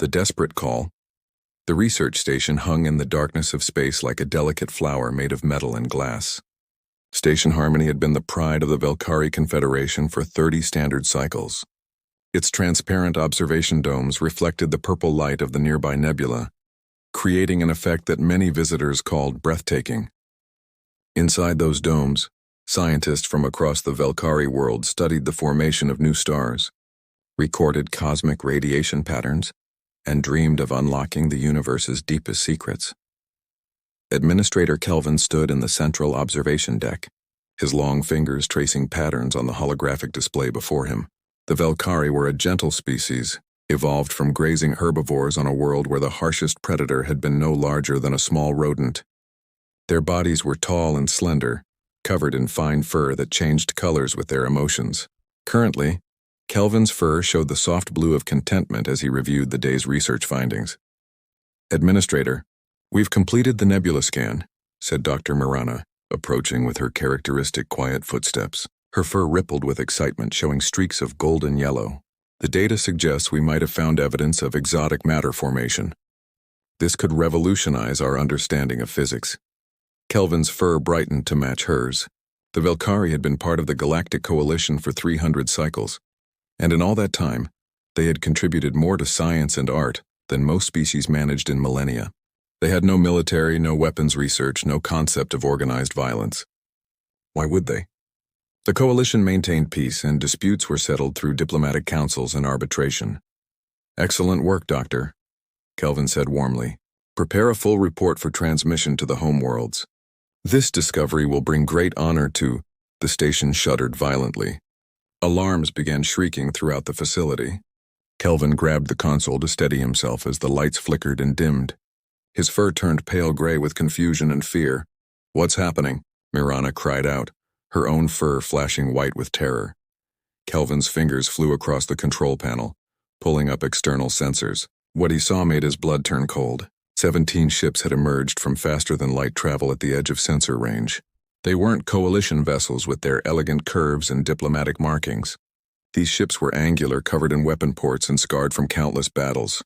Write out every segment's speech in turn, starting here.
The desperate call. The research station hung in the darkness of space like a delicate flower made of metal and glass. Station Harmony had been the pride of the Velkari Confederation for 30 standard cycles. Its transparent observation domes reflected the purple light of the nearby nebula, creating an effect that many visitors called breathtaking. Inside those domes, scientists from across the Velkari world studied the formation of new stars, recorded cosmic radiation patterns, and dreamed of unlocking the universe's deepest secrets. Administrator Kelvin stood in the central observation deck, his long fingers tracing patterns on the holographic display before him. The Velkari were a gentle species, evolved from grazing herbivores on a world where the harshest predator had been no larger than a small rodent. Their bodies were tall and slender, covered in fine fur that changed colors with their emotions. Currently, Kelvin's fur showed the soft blue of contentment as he reviewed the day's research findings. "Administrator, we've completed the nebula scan," said Dr. Mirana, approaching with her characteristic quiet footsteps. Her fur rippled with excitement, showing streaks of golden yellow. "The data suggests we might have found evidence of exotic matter formation. This could revolutionize our understanding of physics." Kelvin's fur brightened to match hers. The Velkari had been part of the Galactic Coalition for 300 cycles, and in all that time, they had contributed more to science and art than most species managed in millennia. They had no military, no weapons research, no concept of organized violence. Why would they? The coalition maintained peace, and disputes were settled through diplomatic councils and arbitration. "Excellent work, Doctor," Kelvin said warmly. "Prepare a full report for transmission to the homeworlds. This discovery will bring great honor to—" The station shuddered violently. Alarms began shrieking throughout the facility. Kelvin grabbed the console to steady himself as the lights flickered and dimmed. His fur turned pale gray with confusion and fear. "What's happening?" Mirana cried out, her own fur flashing white with terror. Kelvin's fingers flew across the control panel, pulling up external sensors. What he saw made his blood turn cold. 17 ships had emerged from faster-than-light travel at the edge of sensor range. They weren't coalition vessels with their elegant curves and diplomatic markings. These ships were angular, covered in weapon ports and scarred from countless battles.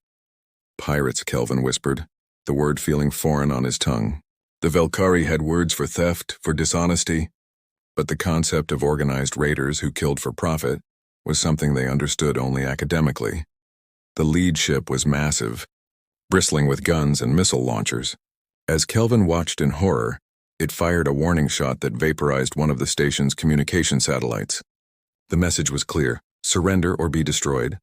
"Pirates," Kelvin whispered, the word feeling foreign on his tongue. The Velkari had words for theft, for dishonesty, but the concept of organized raiders who killed for profit was something they understood only academically. The lead ship was massive, bristling with guns and missile launchers. As Kelvin watched in horror, it fired a warning shot that vaporized one of the station's communication satellites. The message was clear: surrender or be destroyed.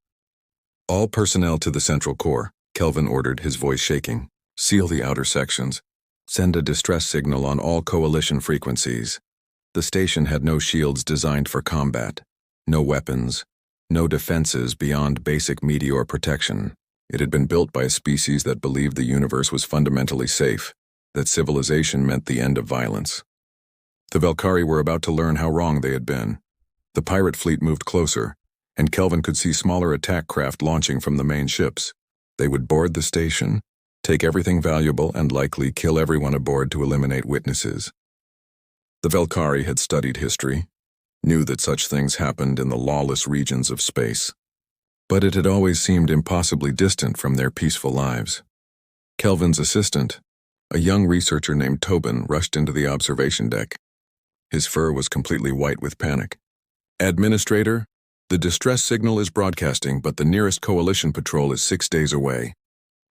"All personnel to the central core," Kelvin ordered, his voice shaking. "Seal the outer sections. Send a distress signal on all coalition frequencies." The station had no shields designed for combat, no weapons, no defenses beyond basic meteor protection. It had been built by a species that believed the universe was fundamentally safe, that civilization meant the end of violence. The Velkari were about to learn how wrong they had been. The pirate fleet moved closer, and Kelvin could see smaller attack craft launching from the main ships. They would board the station, take everything valuable, and likely kill everyone aboard to eliminate witnesses. The Velkari had studied history, knew that such things happened in the lawless regions of space, but it had always seemed impossibly distant from their peaceful lives. Kelvin's assistant, a young researcher named Tobin, rushed into the observation deck. His fur was completely white with panic. "Administrator, the distress signal is broadcasting, but the nearest coalition patrol is 6 days away.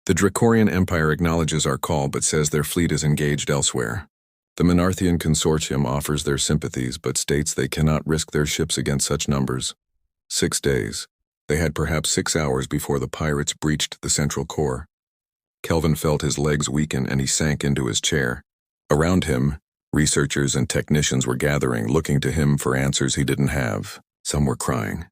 The Dracorian Empire acknowledges our call but says their fleet is engaged elsewhere. The Menarthian Consortium offers their sympathies but states they cannot risk their ships against such numbers. 6 days. They had perhaps 6 hours before the pirates breached the central core." Kelvin felt his legs weaken and he sank into his chair. Around him, researchers and technicians were gathering, looking to him for answers he didn't have. Some were crying,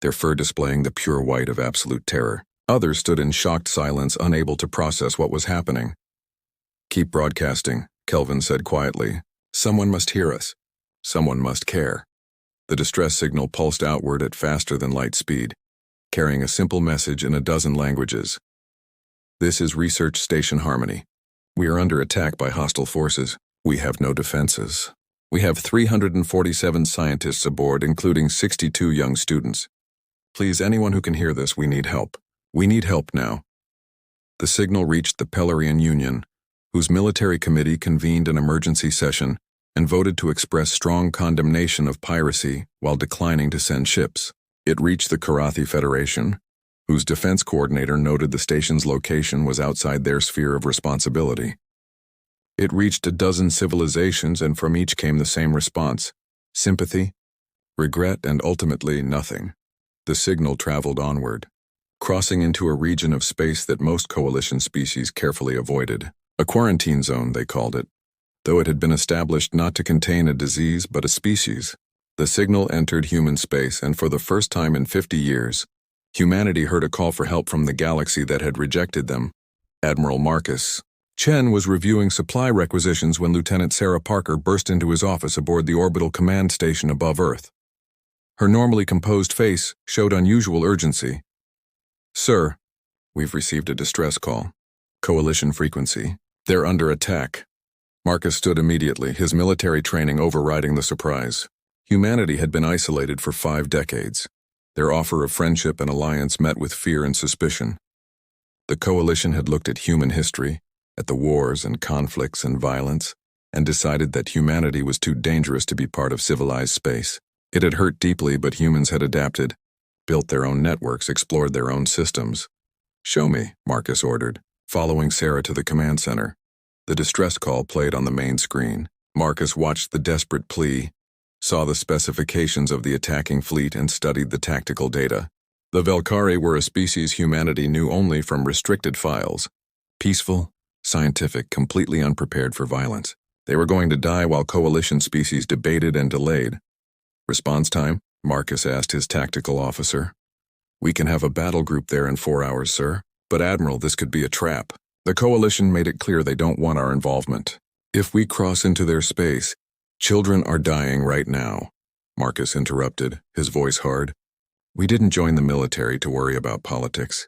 their fur displaying the pure white of absolute terror. Others stood in shocked silence, unable to process what was happening. "Keep broadcasting," Kelvin said quietly. "Someone must hear us. Someone must care." The distress signal pulsed outward at faster-than-light speed, carrying a simple message in a dozen languages. "This is Research Station Harmony. We are under attack by hostile forces. We have no defenses. We have 347 scientists aboard, including 62 young students. Please, anyone who can hear this, we need help. We need help now. The signal reached the Pelarian Union, whose military committee convened an emergency session and voted to express strong condemnation of piracy while declining to send ships. It reached the Karathi Federation, whose defense coordinator noted the station's location was outside their sphere of responsibility. It reached a dozen civilizations, and from each came the same response: sympathy, regret, and ultimately nothing. The signal traveled onward, crossing into a region of space that most coalition species carefully avoided. A quarantine zone, they called it, though it had been established not to contain a disease but a species. The signal entered human space, and for the first time in 50 years, humanity heard a call for help from the galaxy that had rejected them. Admiral Marcus Chen was reviewing supply requisitions when Lieutenant Sarah Parker burst into his office aboard the orbital command station above Earth. Her normally composed face showed unusual urgency. "Sir, we've received a distress call. Coalition frequency. They're under attack." Marcus stood immediately, his military training overriding the surprise. Humanity had been isolated for 5 decades. Their offer of friendship and alliance met with fear and suspicion. The coalition had looked at human history, at the wars and conflicts and violence, and decided that humanity was too dangerous to be part of civilized space. It had hurt deeply, but humans had adapted, built their own networks, explored their own systems. "Show me," Marcus ordered, following Sarah to the command center. The distress call played on the main screen. Marcus watched the desperate plea, saw the specifications of the attacking fleet, and studied the tactical data. The Velkari were a species humanity knew only from restricted files. Peaceful, scientific, completely unprepared for violence. They were going to die while coalition species debated and delayed. "Response time?" Marcus asked his tactical officer. "We can have a battle group there in 4 hours, sir. But Admiral, this could be a trap. The coalition made it clear they don't want our involvement. If we cross into their space, children are dying right now." Marcus interrupted, his voice hard. "We didn't join the military to worry about politics.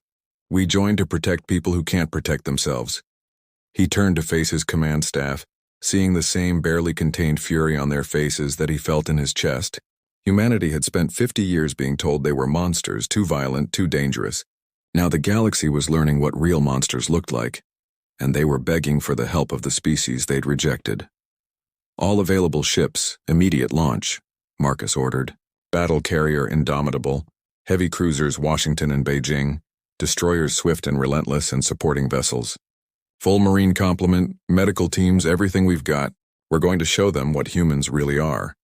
We joined to protect people who can't protect themselves." He turned to face his command staff, seeing the same barely contained fury on their faces that he felt in his chest. Humanity had spent 50 years being told they were monsters, too violent, too dangerous. Now the galaxy was learning what real monsters looked like, and they were begging for the help of the species they'd rejected. "All available ships, immediate launch," Marcus ordered. Battle carrier Indomitable, heavy cruisers Washington and Beijing, destroyers Swift and Relentless, and supporting vessels. "Full marine complement, medical teams, everything we've got. We're going to show them what humans really are."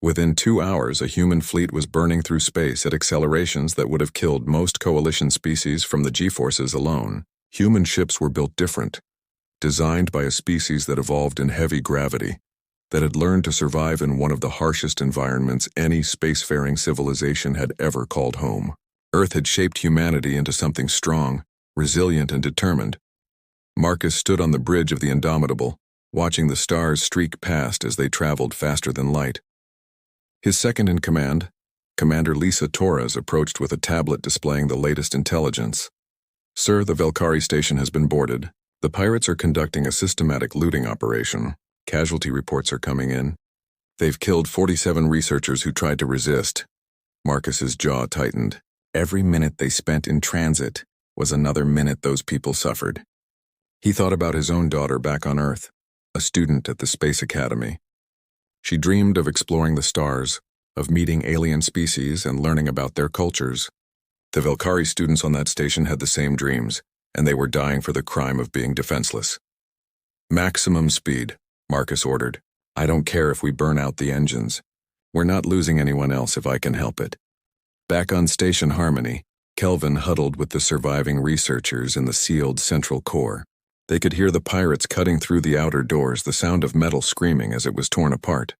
Within 2 hours, a human fleet was burning through space at accelerations that would have killed most coalition species from the G-forces alone. Human ships were built different, designed by a species that evolved in heavy gravity, that had learned to survive in one of the harshest environments any spacefaring civilization had ever called home. Earth had shaped humanity into something strong, resilient, and determined. Marcus stood on the bridge of the Indomitable, watching the stars streak past as they traveled faster than light. His second-in-command, Commander Lisa Torres, approached with a tablet displaying the latest intelligence. "Sir, the Velkari station has been boarded. The pirates are conducting a systematic looting operation. Casualty reports are coming in. They've killed 47 researchers who tried to resist." Marcus's jaw tightened. Every minute they spent in transit was another minute those people suffered. He thought about his own daughter back on Earth, a student at the Space Academy. She dreamed of exploring the stars, of meeting alien species and learning about their cultures. The Velkari students on that station had the same dreams, and they were dying for the crime of being defenseless. "Maximum speed," Marcus ordered. "I don't care if we burn out the engines. We're not losing anyone else if I can help it." Back on Station Harmony, Kelvin huddled with the surviving researchers in the sealed central core. They could hear the pirates cutting through the outer doors, the sound of metal screaming as it was torn apart.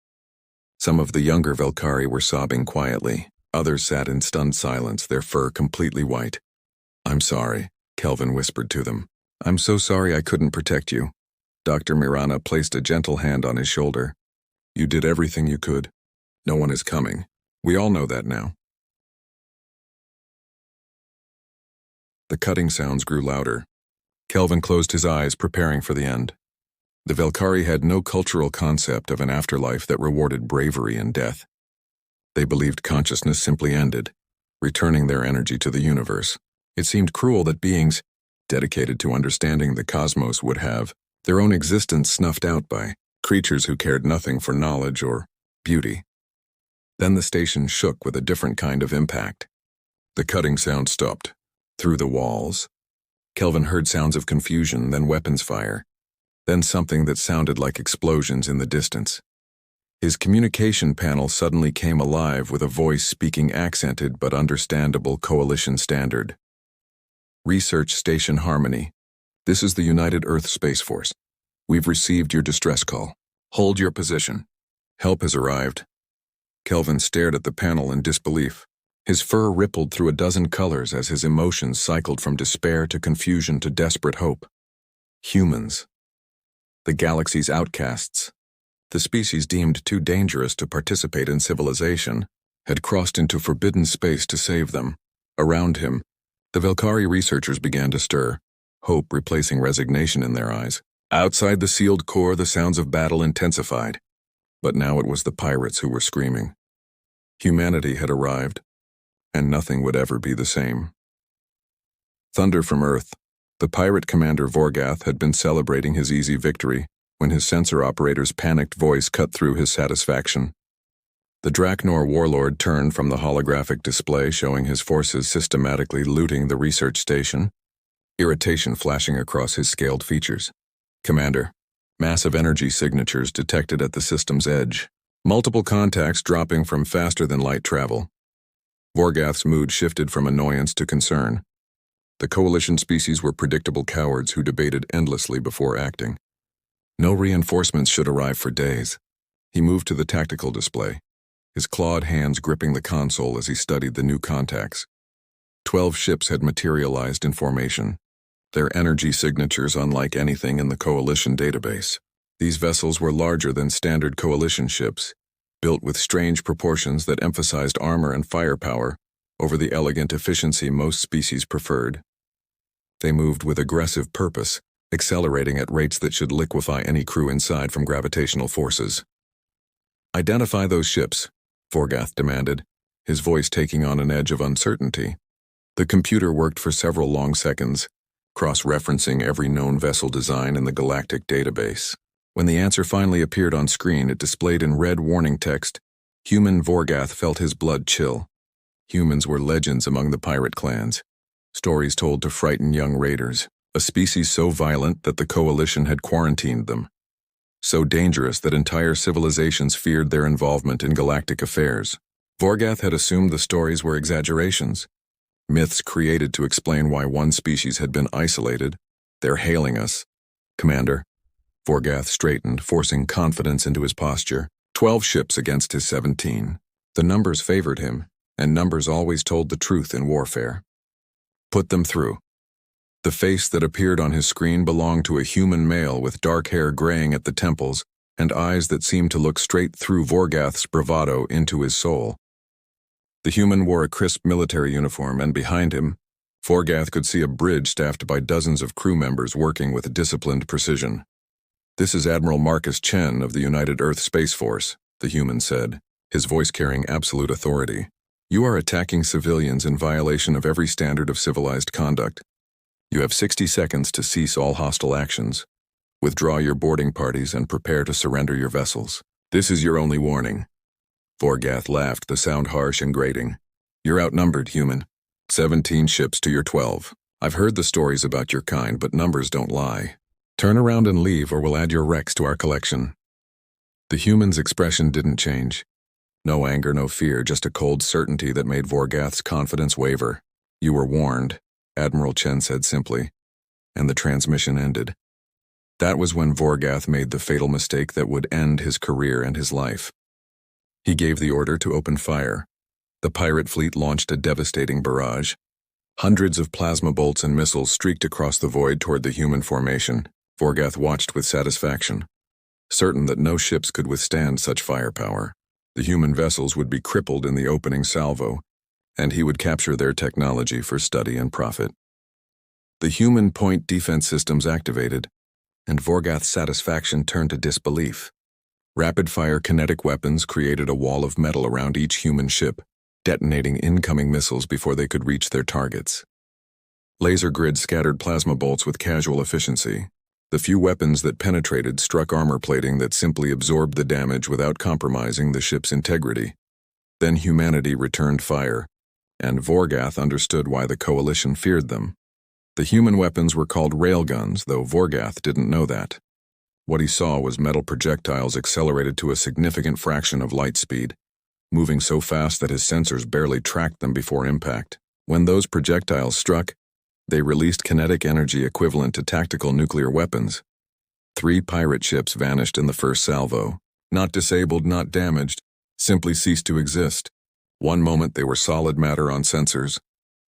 Some of the younger Velkari were sobbing quietly. Others sat in stunned silence, their fur completely white. "I'm sorry," Kelvin whispered to them. "I'm so sorry I couldn't protect you." Dr. Mirana placed a gentle hand on his shoulder. "You did everything you could. No one is coming. We all know that now." The cutting sounds grew louder. Kelvin closed his eyes, preparing for the end. The Velkari had no cultural concept of an afterlife that rewarded bravery and death. They believed consciousness simply ended, returning their energy to the universe. It seemed cruel that beings dedicated to understanding the cosmos, would have their own existence snuffed out by creatures who cared nothing for knowledge or beauty. Then the station shook with a different kind of impact. The cutting sound stopped. Through the walls, Kelvin heard sounds of confusion, then weapons fire, then something that sounded like explosions in the distance. His communication panel suddenly came alive with a voice speaking accented but understandable Coalition standard. Research Station Harmony. This is the United Earth Space Force. We've received your distress call. Hold your position. Help has arrived. Kelvin stared at the panel in disbelief. His fur rippled through a dozen colors as his emotions cycled from despair to confusion to desperate hope. Humans. The galaxy's outcasts. The species deemed too dangerous to participate in civilization had crossed into forbidden space to save them. Around him, the Velkari researchers began to stir, hope replacing resignation in their eyes. Outside the sealed core, the sounds of battle intensified. But now it was the pirates who were screaming. Humanity had arrived, and nothing would ever be the same. Thunder from Earth. The pirate commander Vorgath had been celebrating his easy victory when his sensor operator's panicked voice cut through his satisfaction. The Draknor warlord turned from the holographic display showing his forces systematically looting the research station, irritation flashing across his scaled features. Commander, massive energy signatures detected at the system's edge, multiple contacts dropping from faster-than-light travel. Vorgath's mood shifted from annoyance to concern. The Coalition species were predictable cowards who debated endlessly before acting. No reinforcements should arrive for days. He moved to the tactical display, his clawed hands gripping the console as he studied the new contacts. 12 ships had materialized in formation, their energy signatures unlike anything in the Coalition database. These vessels were larger than standard Coalition ships, built with strange proportions that emphasized armor and firepower over the elegant efficiency most species preferred. They moved with aggressive purpose, accelerating at rates that should liquefy any crew inside from gravitational forces. Identify those ships, Vorgath demanded, his voice taking on an edge of uncertainty. The computer worked for several long seconds, cross-referencing every known vessel design in the Galactic database. When the answer finally appeared on screen, it displayed in red warning text. Human Vorgath felt his blood chill. Humans were legends among the pirate clans, stories told to frighten young raiders, a species so violent that the Coalition had quarantined them, so dangerous that entire civilizations feared their involvement in galactic affairs. Vorgath had assumed the stories were exaggerations, myths created to explain why one species had been isolated. They're hailing us. Commander. Vorgath straightened, forcing confidence into his posture. 12 ships against his 17. The numbers favored him, and numbers always told the truth in warfare. Put them through. The face that appeared on his screen belonged to a human male with dark hair graying at the temples and eyes that seemed to look straight through Vorgath's bravado into his soul. The human wore a crisp military uniform, and behind him, Vorgath could see a bridge staffed by dozens of crew members working with disciplined precision. This is Admiral Marcus Chen of the United Earth Space Force, the human said, his voice carrying absolute authority. You are attacking civilians in violation of every standard of civilized conduct. You have 60 seconds to cease all hostile actions, withdraw your boarding parties, and prepare to surrender your vessels. This is your only warning. Vorgath laughed, the sound harsh and grating. You're outnumbered, human. 17 ships to your 12. I've heard the stories about your kind, but numbers don't lie. Turn around and leave, or we'll add your wrecks to our collection. The human's expression didn't change. No anger, no fear, just a cold certainty that made Vorgath's confidence waver. You were warned, Admiral Chen said simply, and the transmission ended. That was when Vorgath made the fatal mistake that would end his career and his life. He gave the order to open fire. The pirate fleet launched a devastating barrage. Hundreds of plasma bolts and missiles streaked across the void toward the human formation. Vorgath watched with satisfaction, certain that no ships could withstand such firepower. The human vessels would be crippled in the opening salvo, and he would capture their technology for study and profit. The human point defense systems activated, and Vorgath's satisfaction turned to disbelief. Rapid-fire kinetic weapons created a wall of metal around each human ship, detonating incoming missiles before they could reach their targets. Laser grids scattered plasma bolts with casual efficiency. The few weapons that penetrated struck armor plating that simply absorbed the damage without compromising the ship's integrity. Then humanity returned fire, and Vorgath understood why the Coalition feared them. The human weapons were called railguns, though Vorgath didn't know that. What he saw was metal projectiles accelerated to a significant fraction of light speed, moving so fast that his sensors barely tracked them before impact. When those projectiles struck, they released kinetic energy equivalent to tactical nuclear weapons. 3 pirate ships vanished in the first salvo. Not disabled, not damaged, simply ceased to exist. One moment they were solid matter on sensors.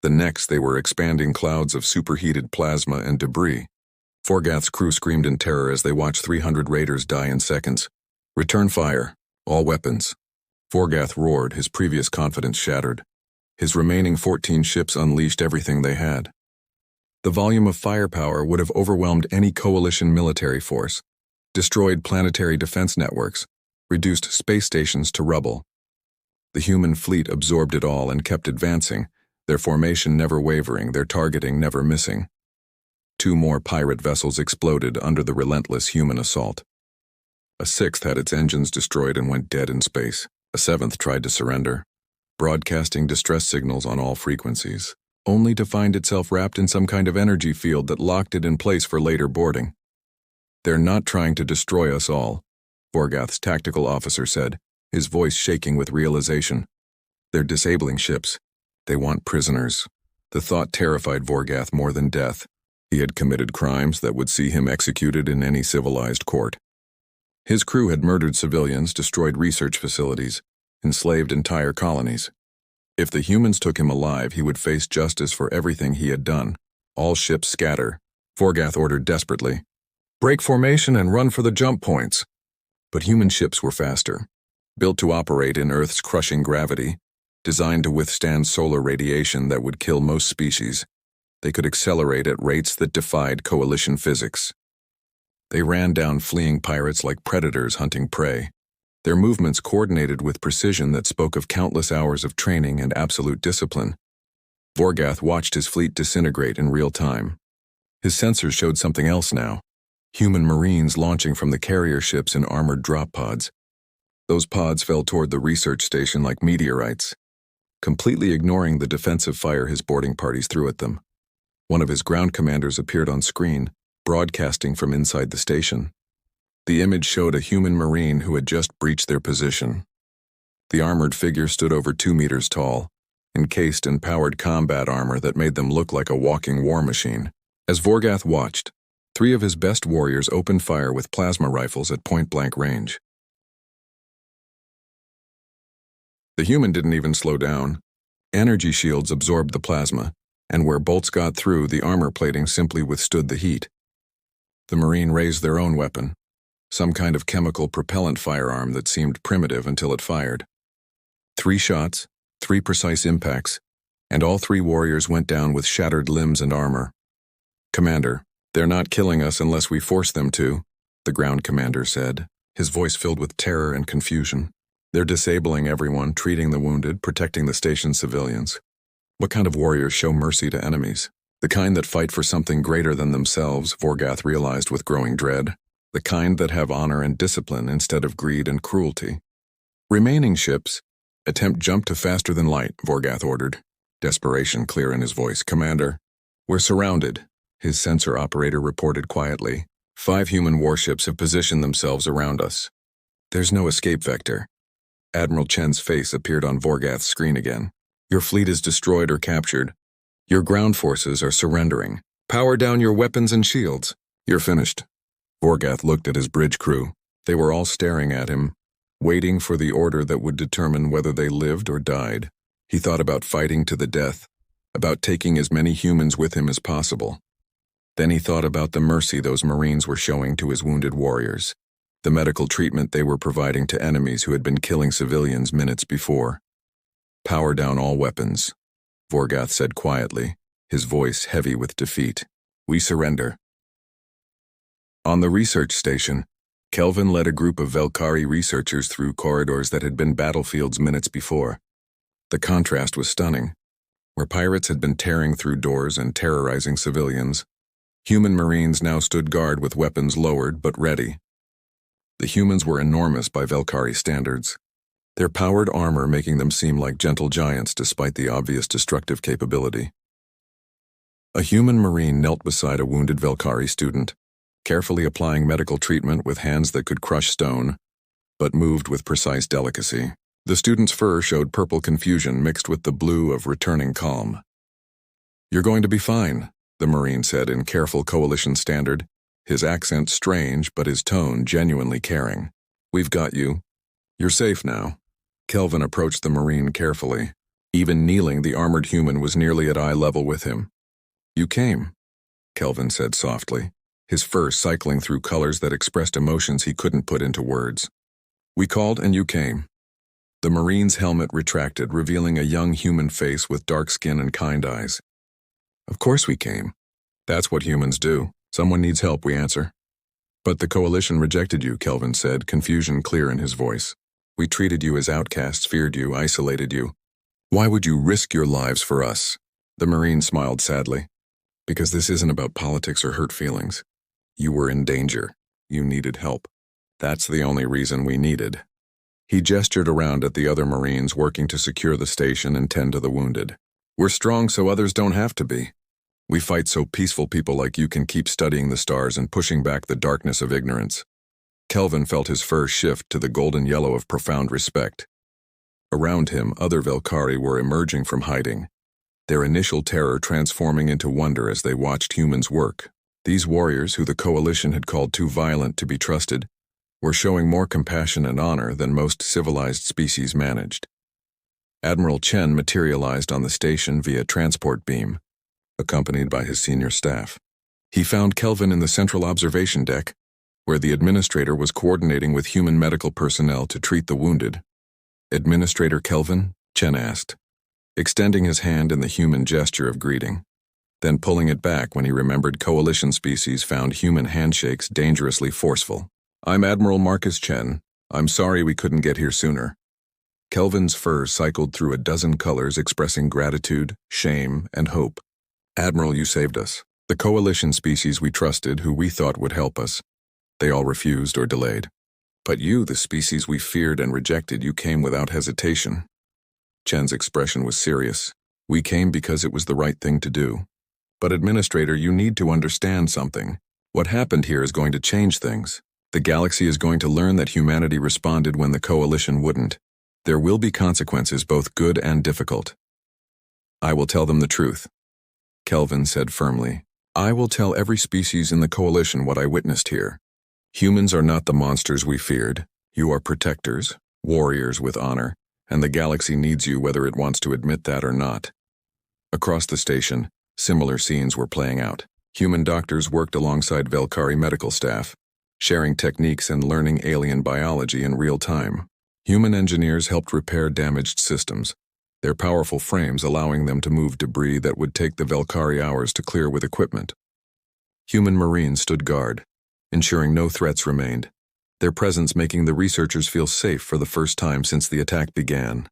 The next they were expanding clouds of superheated plasma and debris. Vorgath's crew screamed in terror as they watched 300 raiders die in seconds. Return fire. All weapons. Vorgath roared, his previous confidence shattered. His remaining 14 ships unleashed everything they had. The volume of firepower would have overwhelmed any coalition military force, destroyed planetary defense networks, reduced space stations to rubble. The human fleet absorbed it all and kept advancing, their formation never wavering, their targeting never missing. 2 more pirate vessels exploded under the relentless human assault. A 6th had its engines destroyed and went dead in space. A 7th tried to surrender, broadcasting distress signals on all frequencies, only to find itself wrapped in some kind of energy field that locked it in place for later boarding. "They're not trying to destroy us all," Vorgath's tactical officer said, his voice shaking with realization. "They're disabling ships. They want prisoners." The thought terrified Vorgath more than death. He had committed crimes that would see him executed in any civilized court. His crew had murdered civilians, destroyed research facilities, enslaved entire colonies. If the humans took him alive, he would face justice for everything he had done. "All ships scatter," Vorgath ordered desperately. "Break formation and run for the jump points." But human ships were faster, built to operate in Earth's crushing gravity, designed to withstand solar radiation that would kill most species. They could accelerate at rates that defied coalition physics. They ran down fleeing pirates like predators hunting prey. Their movements coordinated with precision that spoke of countless hours of training and absolute discipline. Vorgath watched his fleet disintegrate in real time. His sensors showed something else now. Human marines launching from the carrier ships in armored drop pods. Those pods fell toward the research station like meteorites, completely ignoring the defensive fire his boarding parties threw at them. One of his ground commanders appeared on screen, broadcasting from inside the station. The image showed a human marine who had just breached their position. The armored figure stood over 2 meters tall, encased in powered combat armor that made them look like a walking war machine. As Vorgath watched, 3 of his best warriors opened fire with plasma rifles at point-blank range. The human didn't even slow down. Energy shields absorbed the plasma, and where bolts got through, the armor plating simply withstood the heat. The Marine raised their own weapon, some kind of chemical propellant firearm that seemed primitive until it fired. 3 shots, 3 precise impacts, and all 3 warriors went down with shattered limbs and armor. "Commander, they're not killing us unless we force them to," the ground commander said, his voice filled with terror and confusion. "They're disabling everyone, treating the wounded, protecting the station's civilians. What kind of warriors show mercy to enemies? The kind that fight for something greater than themselves," Vorgath realized with growing dread. "The kind that have honor and discipline instead of greed and cruelty." "Remaining ships, attempt jump to faster than light," Vorgath ordered, desperation clear in his voice. "Commander, we're surrounded," his sensor operator reported quietly. 5 human warships have positioned themselves around us. There's no escape vector." Admiral Chen's face appeared on Vorgath's screen again. "Your fleet is destroyed or captured. Your ground forces are surrendering. Power down your weapons and shields. You're finished." Vorgath looked at his bridge crew. They were all staring at him, waiting for the order that would determine whether they lived or died. He thought about fighting to the death, about taking as many humans with him as possible. Then he thought about the mercy those Marines were showing to his wounded warriors, the medical treatment they were providing to enemies who had been killing civilians minutes before. "Power down all weapons," Vorgath said quietly, his voice heavy with defeat. "We surrender." On the research station, Kelvin led a group of Velkari researchers through corridors that had been battlefields minutes before. The contrast was stunning. Where pirates had been tearing through doors and terrorizing civilians, human Marines now stood guard with weapons lowered but ready. The humans were enormous by Velkhari standards, their powered armor making them seem like gentle giants despite the obvious destructive capability. A human Marine knelt beside a wounded Velkhari student, carefully applying medical treatment with hands that could crush stone, but moved with precise delicacy. The student's fur showed purple confusion mixed with the blue of returning calm. "You're going to be fine," the Marine said in careful Coalition standard, his accent strange but his tone genuinely caring. "We've got you. You're safe now." Kelvin approached the Marine carefully. Even kneeling, the armored human was nearly at eye level with him. "You came," Kelvin said softly, his fur cycling through colors that expressed emotions he couldn't put into words. "We called and you came." The Marine's helmet retracted, revealing a young human face with dark skin and kind eyes. "Of course we came. That's what humans do. Someone needs help, we answer." "But the Coalition rejected you," Kelvin said, confusion clear in his voice. "We treated you as outcasts, feared you, isolated you. Why would you risk your lives for us?" The Marine smiled sadly. "Because this isn't about politics or hurt feelings. You were in danger. You needed help. That's the only reason we needed." He gestured around at the other Marines working to secure the station and tend to the wounded. "We're strong so others don't have to be. We fight so peaceful people like you can keep studying the stars and pushing back the darkness of ignorance." Kelvin felt his fur shift to the golden yellow of profound respect. Around him, other Velkhari were emerging from hiding, their initial terror transforming into wonder as they watched humans work. These warriors, who the Coalition had called too violent to be trusted, were showing more compassion and honor than most civilized species managed. Admiral Chen materialized on the station via transport beam, accompanied by his senior staff. He found Kelvin in the central observation deck, where the administrator was coordinating with human medical personnel to treat the wounded. "Administrator Kelvin?" Chen asked, extending his hand in the human gesture of greeting, then pulling it back when he remembered Coalition species found human handshakes dangerously forceful. "I'm Admiral Marcus Chen. I'm sorry we couldn't get here sooner." Kelvin's fur cycled through a dozen colors expressing gratitude, shame, and hope. "Admiral, you saved us. The Coalition species we trusted, who we thought would help us, they all refused or delayed. But you, the species we feared and rejected, you came without hesitation." Chen's expression was serious. "We came because it was the right thing to do. But Administrator, you need to understand something. What happened here is going to change things. The galaxy is going to learn that humanity responded when the Coalition wouldn't. There will be consequences, both good and difficult. I will tell them the truth," Kelvin said firmly. "I will tell every species in the Coalition what I witnessed here. Humans are not the monsters we feared. You are protectors, warriors with honor, and the galaxy needs you whether it wants to admit that or not." Across the station, similar scenes were playing out. Human doctors worked alongside Velkhari medical staff, sharing techniques and learning alien biology in real time. Human engineers helped repair damaged systems, their powerful frames allowing them to move debris that would take the Velkhari hours to clear with equipment. Human Marines stood guard, ensuring no threats remained, their presence making the researchers feel safe for the first time since the attack began.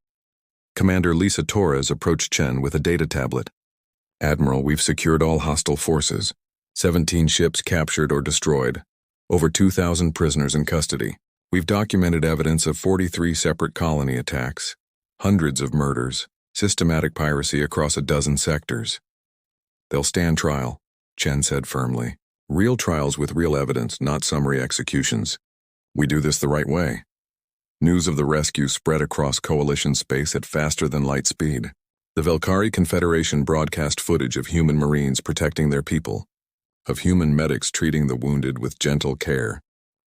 Commander Lisa Torres approached Chen with a data tablet. "Admiral, we've secured all hostile forces. 17 ships captured or destroyed. Over 2,000 prisoners in custody. We've documented evidence of 43 separate colony attacks, hundreds of murders, systematic piracy across a dozen sectors." "They'll stand trial," Chen said firmly. "Real trials with real evidence, not summary executions. We do this the right way." News of the rescue spread across Coalition space at faster than light speed. The Velkhari Confederation broadcast footage of human Marines protecting their people, of human medics treating the wounded with gentle care,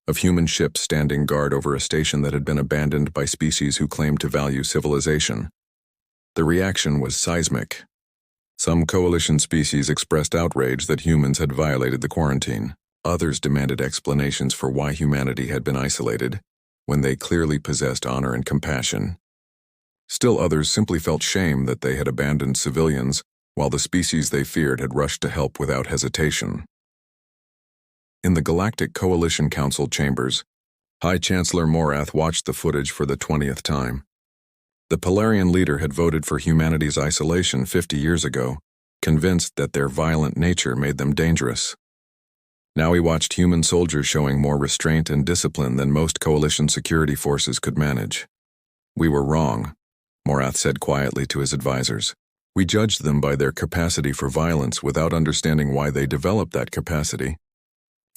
of human ships standing guard over a station that had been abandoned by species who claimed to value civilization. The reaction was seismic. Some Coalition species expressed outrage that humans had violated the quarantine. Others demanded explanations for why humanity had been isolated, when they clearly possessed honor and compassion. Still others simply felt shame that they had abandoned civilians, while the species they feared had rushed to help without hesitation. In the Galactic Coalition Council chambers, High Chancellor Morath watched the footage for the 20th time. The Polarian leader had voted for humanity's isolation 50 years ago, convinced that their violent nature made them dangerous. Now he watched human soldiers showing more restraint and discipline than most coalition security forces could manage. We were wrong, Morath said quietly to his advisors. We judged them by their capacity for violence without understanding why they developed that capacity.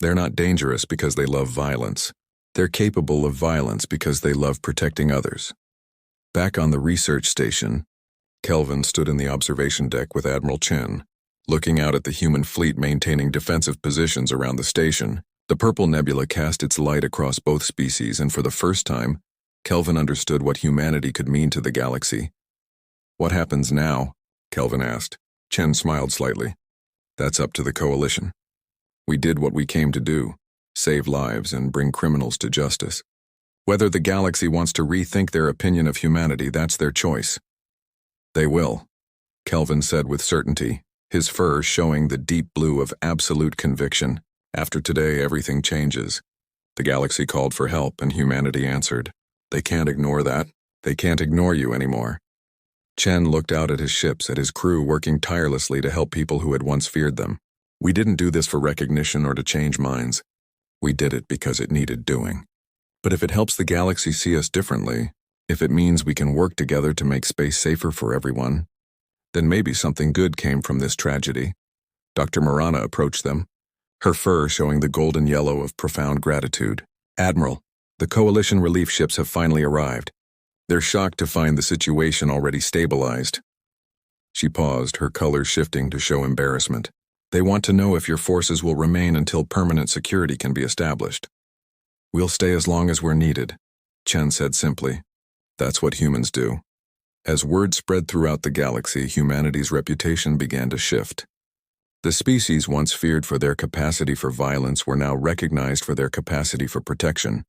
They're not dangerous because they love violence. They're capable of violence because they love protecting others. Back on the research station, Kelvin stood in the observation deck with Admiral Chen, looking out at the human fleet maintaining defensive positions around the station. The purple nebula cast its light across both species, and for the first time, Kelvin understood what humanity could mean to the galaxy. What happens now? Kelvin asked. Chen smiled slightly. That's up to the coalition. We did what we came to do, save lives and bring criminals to justice. Whether the galaxy wants to rethink their opinion of humanity, that's their choice. They will, Kelvin said with certainty, his fur showing the deep blue of absolute conviction. After today, everything changes. The galaxy called for help, and humanity answered. They can't ignore that. They can't ignore you anymore. Chen looked out at his ships, at his crew working tirelessly to help people who had once feared them. We didn't do this for recognition or to change minds. We did it because it needed doing. But if it helps the galaxy see us differently, if it means we can work together to make space safer for everyone, then maybe something good came from this tragedy. Dr. Marana approached them, her fur showing the golden yellow of profound gratitude. Admiral, the coalition relief ships have finally arrived. They're shocked to find the situation already stabilized. She paused, her color shifting to show embarrassment. They want to know if your forces will remain until permanent security can be established. We'll stay as long as we're needed, Chen said simply. That's what humans do. As word spread throughout the galaxy, humanity's reputation began to shift. The species once feared for their capacity for violence were now recognized for their capacity for protection.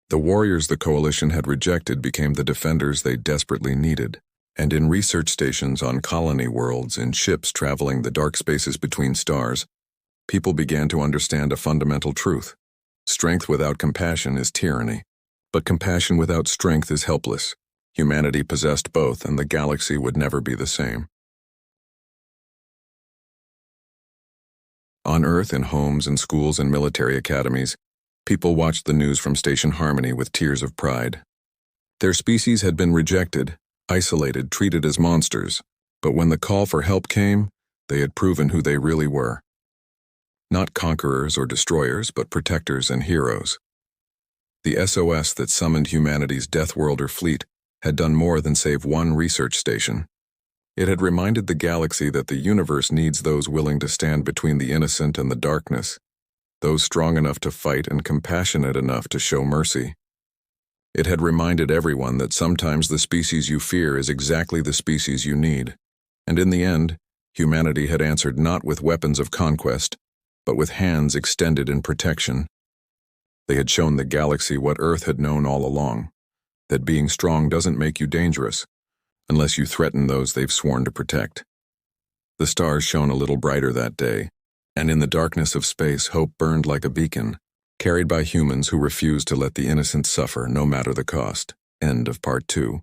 The warriors the coalition had rejected became the defenders they desperately needed. And in research stations on colony worlds, in ships traveling the dark spaces between stars, people began to understand a fundamental truth. Strength without compassion is tyranny, but compassion without strength is helpless. Humanity possessed both, and the galaxy would never be the same. On Earth, in homes and schools and military academies, people watched the news from Station Harmony with tears of pride. Their species had been rejected, isolated, treated as monsters, but when the call for help came, they had proven who they really were. Not conquerors or destroyers, but protectors and heroes. The SOS that summoned humanity's Deathworlder fleet had done more than save one research station. It had reminded the galaxy that the universe needs those willing to stand between the innocent and the darkness, those strong enough to fight and compassionate enough to show mercy. It had reminded everyone that sometimes the species you fear is exactly the species you need, and in the end, humanity had answered not with weapons of conquest, but with hands extended in protection. They had shown the galaxy what Earth had known all along, that being strong doesn't make you dangerous, unless you threaten those they've sworn to protect. The stars shone a little brighter that day, and in the darkness of space, hope burned like a beacon, carried by humans who refused to let the innocent suffer no matter the cost. End of Part 2.